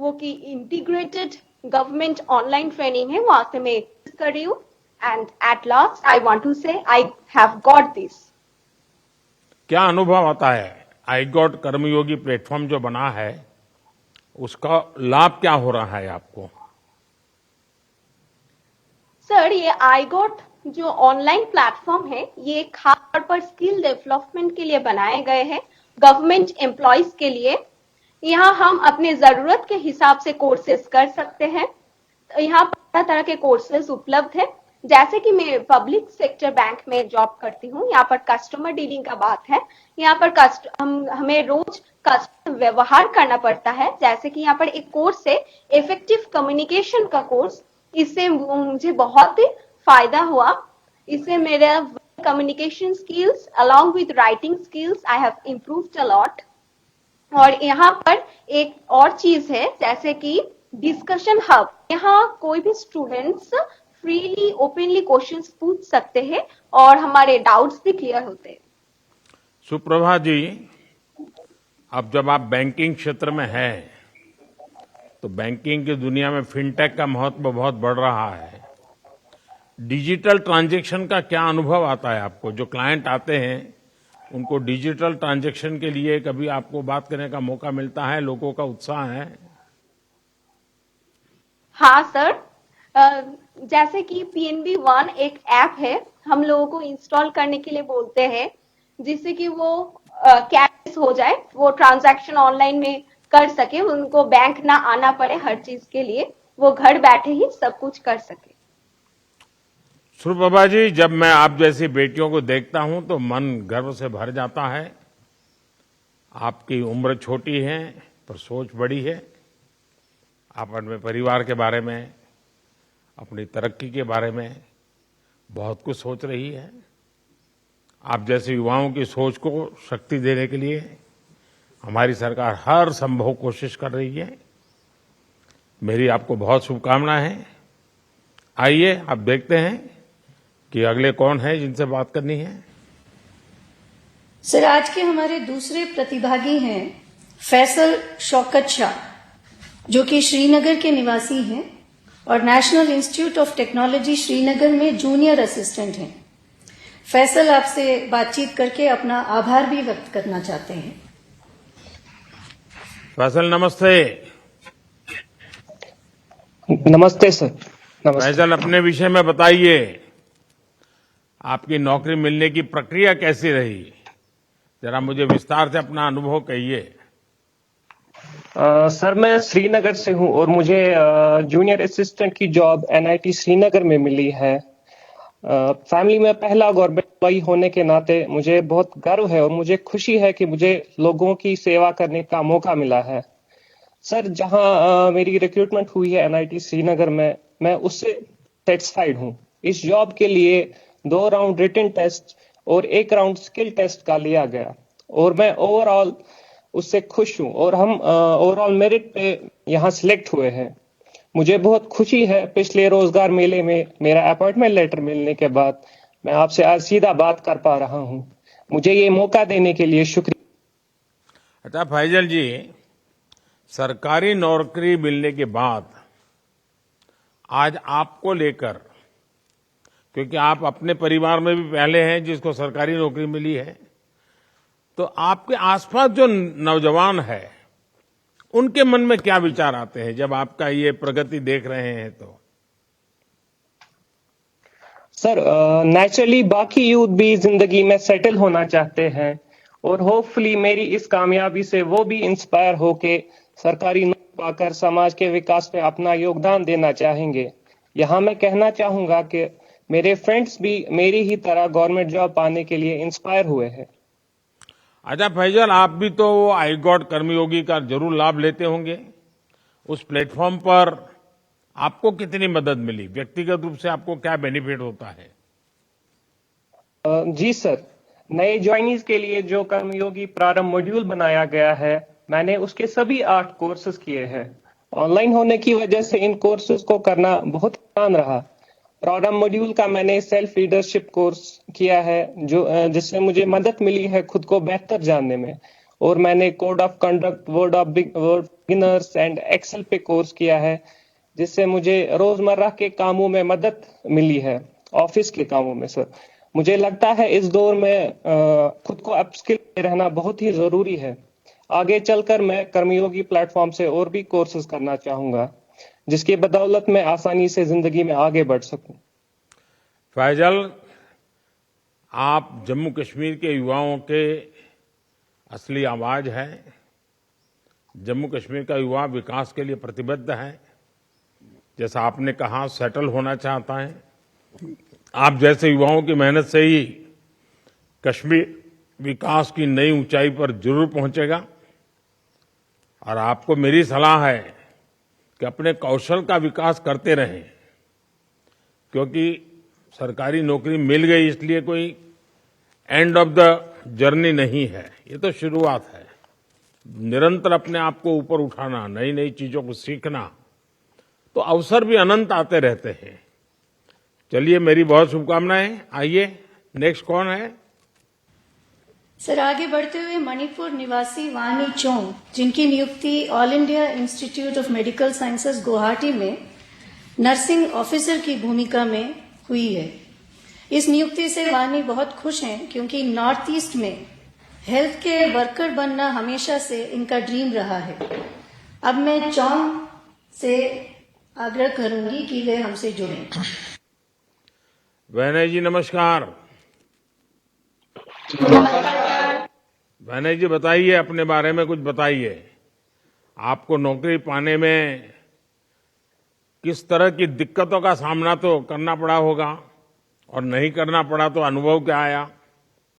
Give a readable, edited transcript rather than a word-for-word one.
वो की integrated government online training है, वहां से मैं कर रही हूँ। And at last I want to say I have got this. क्या अनुभव आता है? आई गॉट कर्मयोगी प्लेटफॉर्म जो बना है, उसका लाभ क्या हो रहा है आपको? सर, ये आई गॉट जो ऑनलाइन प्लेटफॉर्म है, ये खास तौर पर स्किल डेवलपमेंट के लिए बनाए गए हैं, गवर्नमेंट एम्प्लॉयज के लिए। यहाँ हम अपने जरूरत के हिसाब से कोर्सेज कर सकते हैं। तो यहाँ तरह तरह के कोर्सेज उपलब्ध है। जैसे कि मैं पब्लिक सेक्टर बैंक में जॉब करती हूँ, यहाँ पर कस्टमर डीलिंग का बात है। यहाँ पर हमें रोज कस्टमर व्यवहार करना पड़ता है। जैसे कि यहाँ पर एक कोर्स है इफेक्टिव कम्युनिकेशन का कोर्स। इससे मुझे बहुत ही फायदा हुआ। इससे मेरा communication skills along with writing skills I have improved a lot। और यहाँ पर एक और चीज है, जैसे कि डिस्कशन हब। यहाँ कोई भी स्टूडेंट्स फ्रीली ओपनली क्वेश्चंस पूछ सकते हैं और हमारे डाउट्स भी क्लियर होते हैं। सुप्रभा जी, अब जब आप बैंकिंग क्षेत्र में हैं, तो बैंकिंग की दुनिया में फिनटेक का महत्व बहुत बढ़ रहा है। डिजिटल ट्रांजैक्शन का क्या अनुभव आता है आपको? जो क्लाइंट आते हैं, उनको डिजिटल ट्रांजैक्शन के लिए कभी आपको बात करने का मौका मिलता है? लोगों का उत्साह है? हाँ सर, जैसे कि पीएनबी वन एक ऐप है, हम लोगों को इंस्टॉल करने के लिए बोलते हैं, जिससे कि वो कैश हो जाए, वो ट्रांजैक्शन ऑनलाइन में कर सके, उनको बैंक ना आना पड़े हर चीज के लिए, वो घर बैठे ही सब कुछ कर सके। सुप्रभा जी, जब मैं आप जैसी बेटियों को देखता हूं तो मन गर्व से भर जाता है। आपकी उम्र छोटी है, पर सोच बड़ी है। आप अपने परिवार के बारे में, अपनी तरक्की के बारे में बहुत कुछ सोच रही है। आप जैसे युवाओं की सोच को शक्ति देने के लिए हमारी सरकार हर संभव कोशिश कर रही है। मेरी आपको बहुत शुभकामनाएं हैं। आइए, आप देखते हैं कि अगले कौन है जिनसे बात करनी है। सर, आज के हमारे दूसरे प्रतिभागी हैं फैसल शौकत शाह, जो कि श्रीनगर के निवासी हैं और national institute of technology Srinagar में जूनियर असिस्टेंट हैं। फैसल आपसे बातचीत करके अपना आभार भी व्यक्त करना चाहते हैं। फैसल, नमस्ते। नमस्ते सर। नमस्ते। फैसल, अपने विषय में बताइए। आपकी नौकरी मिलने की प्रक्रिया कैसी रही? जरा मुझे विस्तार से अपना अनुभव कहिए। सर, मैं श्रीनगर से हूं और मुझे जूनियर असिस्टेंट की जॉब एनआईटी श्रीनगर में मिली है। फैमिली में पहला गवर्नमेंट एम्प्लॉई होने के नाते मुझे बहुत गर्व है और मुझे खुशी है कि मुझे लोगों की सेवा करने का मौका मिला है। सर, जहां मेरी रिक्रूटमेंट हुई है एनआईटी श्रीनगर में, मैं उससे सेटिस्फाइड हूं। इस जॉब के लिए 2 राउंड रिटन टेस्ट और 1 राउंड स्किल टेस्ट का लिया गया और मैं ओवरऑल उससे खुश हूं और हम ओवरऑल मेरिट पे यहाँ सिलेक्ट हुए हैं। मुझे बहुत खुशी है। पिछले रोजगार मेले में मेरा अपॉइंटमेंट लेटर मिलने के बाद मैं आपसे आज सीधा बात कर पा रहा हूं। मुझे ये मौका देने के लिए शुक्रिया। अच्छा फैजल जी, सरकारी नौकरी मिलने के बाद आज आपको लेकर, क्योंकि आप अपने परिवार में भी पहले हैं जिसको सरकारी नौकरी मिली है, तो आपके आसपास जो नौजवान है, उनके मन में क्या विचार आते हैं जब आपका ये प्रगति देख रहे हैं? तो सर, नेचुरली बाकी यूथ भी जिंदगी में सेटल होना चाहते हैं और होपफुली मेरी इस कामयाबी से वो भी इंस्पायर होके सरकारी नौकरी पाकर समाज के विकास में अपना योगदान देना चाहेंगे। यहाँ मैं कहना चाहूंगा कि मेरे फ्रेंड्स भी मेरी ही तरह गवर्नमेंट जॉब पाने के लिए इंस्पायर हुए हैं। अच्छा फैजल, आप भी तो आई गॉट कर्मयोगी का जरूर लाभ लेते होंगे। उस प्लेटफॉर्म पर आपको कितनी मदद मिली? व्यक्तिगत रूप से आपको क्या बेनिफिट होता है? जी सर, नए ज्वाइनीज के लिए जो कर्मयोगी प्रारंभ मॉड्यूल बनाया गया है, मैंने उसके सभी 8 कोर्सेज किए हैं। ऑनलाइन होने की वजह से इन कोर्सेज को करना बहुत आसान रहा। प्रारंभ मॉड्यूल का मैंने सेल्फ लीडरशिप कोर्स किया है, जो जिससे मुझे मदद मिली है खुद को बेहतर जानने में और मैंने code of conduct, Word beginners and Excel पे कोर्स किया है, जिससे मुझे रोजमर्रा के कामों में मदद मिली है, ऑफिस के कामों में सर। मुझे लगता है इस दौर में खुद को अपस्किल रहना बहुत ही जरूरी है। आगे चलकर मैं कर्मयोगी प्लेटफॉर्म से और भी कोर्सेज करना चाहूंगा, जिसकी बदौलत मैं आसानी से जिंदगी में आगे बढ़ सकूं। फैजल, आप जम्मू कश्मीर के युवाओं के असली आवाज है। जम्मू कश्मीर का युवा विकास के लिए प्रतिबद्ध है। जैसा आपने कहा, सेटल होना चाहता है। आप जैसे युवाओं की मेहनत से ही कश्मीर विकास की नई ऊंचाई पर जरूर पहुंचेगा। और आपको मेरी सलाह है कि अपने कौशल का विकास करते रहें, क्योंकि सरकारी नौकरी मिल गई इसलिए कोई एंड ऑफ द जर्नी नहीं है, ये तो शुरुआत है। निरंतर अपने आप को ऊपर उठाना, नई नई चीजों को सीखना, तो अवसर भी अनंत आते रहते हैं। चलिए, मेरी बहुत शुभकामनाएं। आइए, नेक्स्ट कौन है? सर, आगे बढ़ते हुए मणिपुर निवासी वानी चोंग, जिनकी नियुक्ति all India institute of medical sciences Guwahati में नर्सिंग ऑफिसर की भूमिका में हुई है। इस नियुक्ति से वानी बहुत खुश हैं, क्योंकि नॉर्थ ईस्ट में हेल्थ केयर वर्कर बनना हमेशा से इनका ड्रीम रहा है। अब मैं चोंग से आग्रह करूंगी कि वे हमसे जुड़ें। वैनय जी, नमस्कार। वैनय जी, बताइए, अपने बारे में कुछ बताइए। आपको नौकरी पाने में किस तरह की दिक्कतों का सामना तो करना पड़ा होगा, और नहीं करना पड़ा तो अनुभव क्या आया?